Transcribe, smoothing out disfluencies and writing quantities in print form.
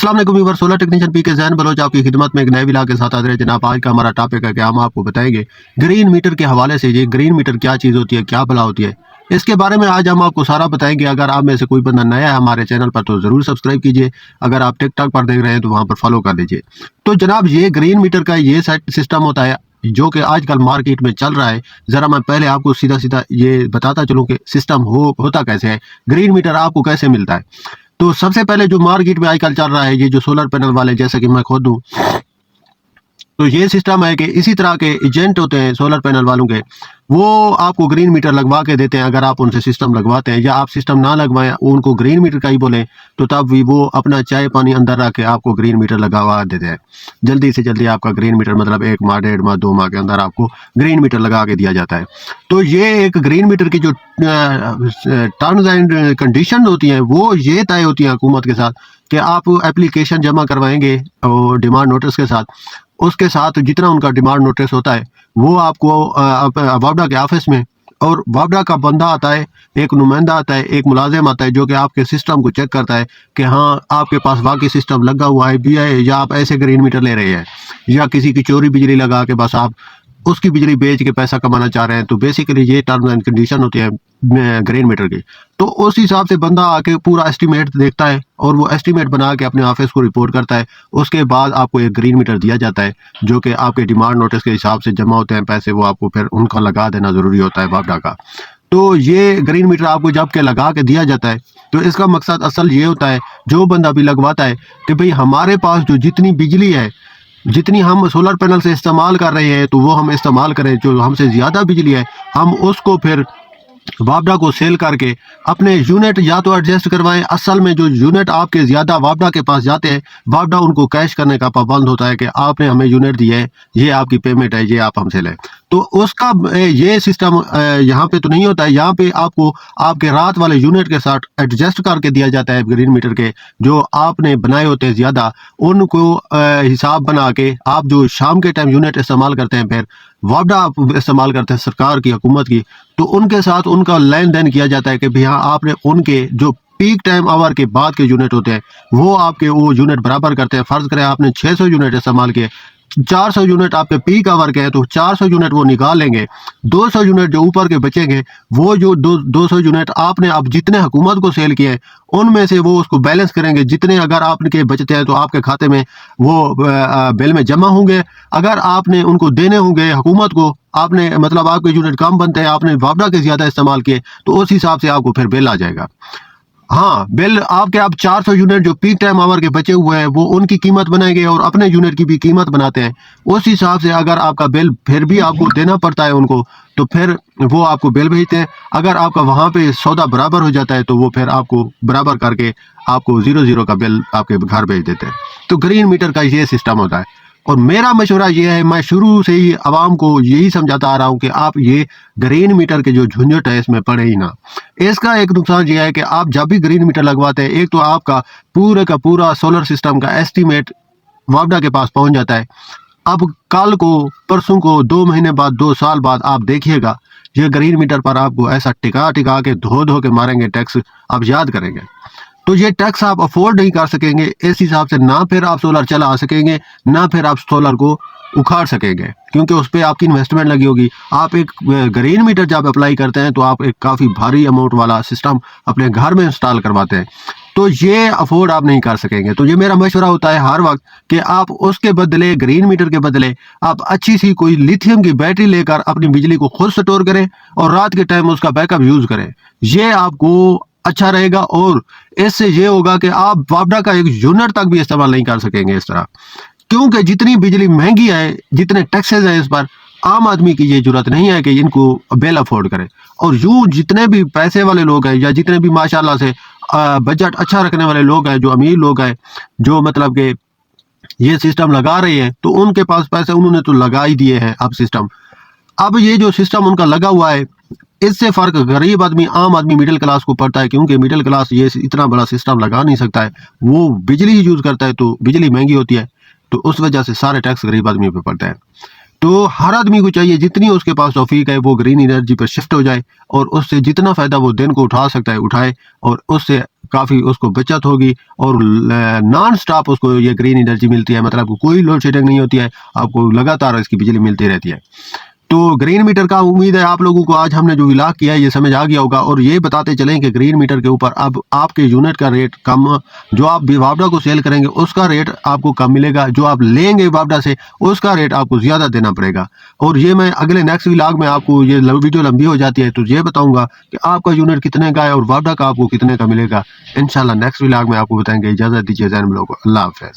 अस्सलाम वालेकुम viewer, solar technician P के जैन बलोच आपकी खिदमत में एक नए विला के साथ हाजिर है जनाब। आज का हमारा टॉपिक है कि हम आपको बताएंगे ग्रीन मीटर के हवाले से ये ग्रीन मीटर क्या चीज़ होती है, क्या भला होती है, इसके बारे में आज हम आपको सारा बताएंगे। अगर आप में से कोई बंदा नया है हमारे चैनल पर तो ज़रूर सब्सक्राइब कीजिए। अगर आप टिकटॉक पर देख रहे हैं तो वहाँ पर फॉलो कर लीजिए। तो जनाब ये ग्रीन मीटर का ये सिस्टम होता है जो कि आजकल मार्केट में चल रहा है। ज़रा मैं पहले आपको सीधा सीधा ये बताता चलूँ कि सिस्टम होता कैसे है, ग्रीन मीटर आपको कैसे मिलता है। तो सबसे पहले जो मार्केट में आजकल चल रहा है ये जो सोलर पैनल वाले, जैसे कि मैं खुद हूँ, तो ये सिस्टम है कि इसी तरह के एजेंट होते हैं सोलर पैनल वालों के, वो आपको ग्रीन मीटर लगवा के देते हैं। अगर आप उनसे सिस्टम लगवाते हैं या आप सिस्टम ना लगवाएं, उनको ग्रीन मीटर का ही बोलें, तो तब भी वो अपना चाय पानी अंदर रख के आपको ग्रीन मीटर लगवा देते हैं। जल्दी से जल्दी आपका ग्रीन मीटर, मतलब 1 माह 1.5 माह 2 माह के अंदर आपको ग्रीन मीटर लगा के दिया जाता है। तो ये एक ग्रीन मीटर की जो टर्म्स एंड कंडीशन होती हैं वो ये तय होती हैं हुकूमत के साथ कि आप एप्लीकेशन जमा करवाएंगे और डिमांड नोटिस के साथ, उसके साथ जितना उनका डिमांड नोटिस होता है वो आपको वापडा के ऑफिस में, और वापडा का बंदा आता है, एक नुमाइंदा आता है, एक मुलाजिम आता है जो कि आपके सिस्टम को चेक करता है कि हाँ आपके पास वाकई सिस्टम लगा हुआ है भी है, या आप ऐसे ग्रीन मीटर ले रहे हैं, या किसी की चोरी बिजली लगा के बस आप उसकी बिजली बेच के पैसा कमाना चाह रहे हैं। तो बेसिकली ये टर्म्स एंड कंडीशन होती है ग्रीन मीटर की। तो उस हिसाब से बंदा आके पूरा एस्टीमेट देखता है और वो एस्टीमेट बना के अपने ऑफिस को रिपोर्ट करता है। उसके बाद आपको एक ग्रीन मीटर दिया जाता है जो कि आपके डिमांड नोटिस के हिसाब से जमा होते हैं पैसे, वो आपको फिर उनका लगा देना ज़रूरी होता है वापडा का। तो ये ग्रीन मीटर आपको जब के लगा के दिया जाता है तो इसका मकसद असल ये होता है, जो बंदा भी लगवाता है, कि भाई हमारे पास जो जितनी बिजली है, जितनी हम सोलर पैनल से इस्तेमाल कर रहे हैं, तो वो हम इस्तेमाल करें। जो हमसे ज़्यादा बिजली है हम उसको फिर वापडा को सेल करके अपने यूनिट या तो एडजस्ट करवाएं। असल में जो यूनिट आपके ज़्यादा वापडा के पास जाते हैं, वापडा उनको कैश करने का पाबंद होता है कि आपने हमें यूनिट दिए है, ये आपकी पेमेंट है, ये आप हमसे लें। तो उसका ये सिस्टम यहाँ पे तो नहीं होता है। यहाँ पे आपको आपके रात वाले यूनिट के साथ एडजस्ट करके दिया जाता है ग्रीन मीटर के, जो आपने बनाए होते हैं ज़्यादा, उनको हिसाब बना के आप जो शाम के टाइम यूनिट इस्तेमाल करते हैं, फिर वापडा आप इस्तेमाल करते हैं सरकार की, हुकूमत की, तो उनके साथ उनका लेन देन किया जाता है कि भैया आपने उनके जो पीक टाइम आवर के बाद के यूनिट होते हैं वो आपके वो यूनिट बराबर करते हैं। फ़र्ज़ करें आपने 600 यूनिट इस्तेमाल किए, 400 यूनिट आपके पीक आवर के हैं, तो 400 यूनिट वो निकाल लेंगे। 200 यूनिट जो ऊपर के बचेंगे, वो जो 200 यूनिट आपने अब जितने हुकूमत को सेल किए हैं उनमें से वो उसको बैलेंस करेंगे। जितने अगर आपके बचते हैं तो आपके खाते में वो बिल में जमा होंगे। अगर आपने उनको देने होंगे हुकूमत को, आपने मतलब आपके यूनिट कम बनते हैं, आपने वापडा के ज़्यादा इस्तेमाल किए, तो उस हिसाब से आपको फिर बिल आ जाएगा। हाँ, बिल आपके आप 400 यूनिट जो पीक टाइम आवर के बचे हुए हैं वो उनकी कीमत बनाएंगे और अपने यूनिट की भी कीमत बनाते हैं। उस हिसाब से अगर आपका बिल फिर भी आपको देना पड़ता है उनको, तो फिर वो आपको बिल भेजते हैं। अगर आपका वहाँ पे सौदा बराबर हो जाता है तो वो फिर आपको बराबर करके आपको 0-0 का बिल आपके घर भेज देते हैं। तो ग्रीन मीटर का ये सिस्टम होता है। और मेरा मशवरा ये है, मैं शुरू से ही आवाम को यही समझाता आ रहा हूँ कि आप ये ग्रीन मीटर के जो झंझट है इसमें पड़े ही ना। इसका एक नुकसान ये है कि आप जब भी ग्रीन मीटर लगवाते हैं, एक तो आपका पूरे का पूरा सोलर सिस्टम का एस्टीमेट वापडा के पास पहुंच जाता है। अब कल को, परसों को, 2 महीने बाद, 2 साल बाद आप देखिएगा ये ग्रीन मीटर पर आपको ऐसा टिका टिका के धो के मारेंगे टैक्स, आप याद करेंगे। तो ये टैक्स आप अफोर्ड नहीं कर सकेंगे। इस हिसाब से ना फिर आप सोलर चला सकेंगे, ना फिर आप सोलर को उखाड़ सकेंगे, क्योंकि उस पर आपकी इन्वेस्टमेंट लगी होगी। आप एक ग्रीन मीटर जब अप्लाई करते हैं तो आप एक काफ़ी भारी अमाउंट वाला सिस्टम अपने घर में इंस्टॉल करवाते हैं, तो ये अफोर्ड आप नहीं कर सकेंगे। तो ये मेरा मशवरा होता है हर वक्त कि आप उसके बदले, ग्रीन मीटर के बदले, आप अच्छी सी कोई लिथियम की बैटरी लेकर अपनी बिजली को खुद स्टोर करें और रात के टाइम उसका बैकअप यूज़ करें। ये आपको अच्छा रहेगा और इससे ये होगा कि आप वापडा का एक यूनिट तक भी इस्तेमाल नहीं कर सकेंगे इस तरह, क्योंकि जितनी बिजली महंगी है, जितने टैक्सेस हैं इस पर, आम आदमी की ये जरूरत नहीं है कि इनको बिल अफोर्ड करें। और यूँ जितने भी पैसे वाले लोग हैं या जितने भी माशाल्लाह से बजट अच्छा रखने वाले लोग हैं, जो अमीर लोग हैं, जो मतलब कि ये सिस्टम लगा रहे हैं, तो उनके पास पैसे उन्होंने तो लगा ही दिए हैं अब सिस्टम। अब ये जो सिस्टम उनका लगा हुआ है, इससे फ़र्क गरीब आदमी, आम आदमी, मिडिल क्लास को पड़ता है, क्योंकि मिडिल क्लास ये इतना बड़ा सिस्टम लगा नहीं सकता है। वो बिजली ही यूज़ करता है, तो बिजली महंगी होती है, तो उस वजह से सारे टैक्स गरीब आदमी पे पड़ता है। तो हर आदमी को चाहिए जितनी उसके पास तौफीक है वो ग्रीन एनर्जी पर शिफ्ट हो जाए और उससे जितना फ़ायदा वो दिन को उठा सकता है उठाए, और उससे काफ़ी उसको बचत होगी और नॉन स्टॉप उसको ये ग्रीन एनर्जी मिलती है, मतलब कोई लोड शेडिंग नहीं होती है, आपको लगातार इसकी बिजली मिलती रहती है। तो ग्रीन मीटर का उम्मीद है आप लोगों को आज हमने जो विलाग किया है ये समझ आ गया होगा। और ये बताते चलें कि ग्रीन मीटर के ऊपर अब आपके यूनिट का रेट कम, जो आप वापडा को सेल करेंगे उसका रेट आपको कम मिलेगा, जो आप लेंगे वापडा से उसका रेट आपको ज़्यादा देना पड़ेगा। और ये मैं अगले नेक्स्ट विलाग में आपको, ये वीडियो लंबी हो जाती है तो ये बताऊँगा कि आपका यूनिट कितने का है और वापडा का आपको कितने का मिलेगा। इंशाल्लाह नेक्स्ट विलाग में आपको बताएंगे। इजाज़त दीजिए जैन ब्लॉग को। अल्लाह हाफ़िज़।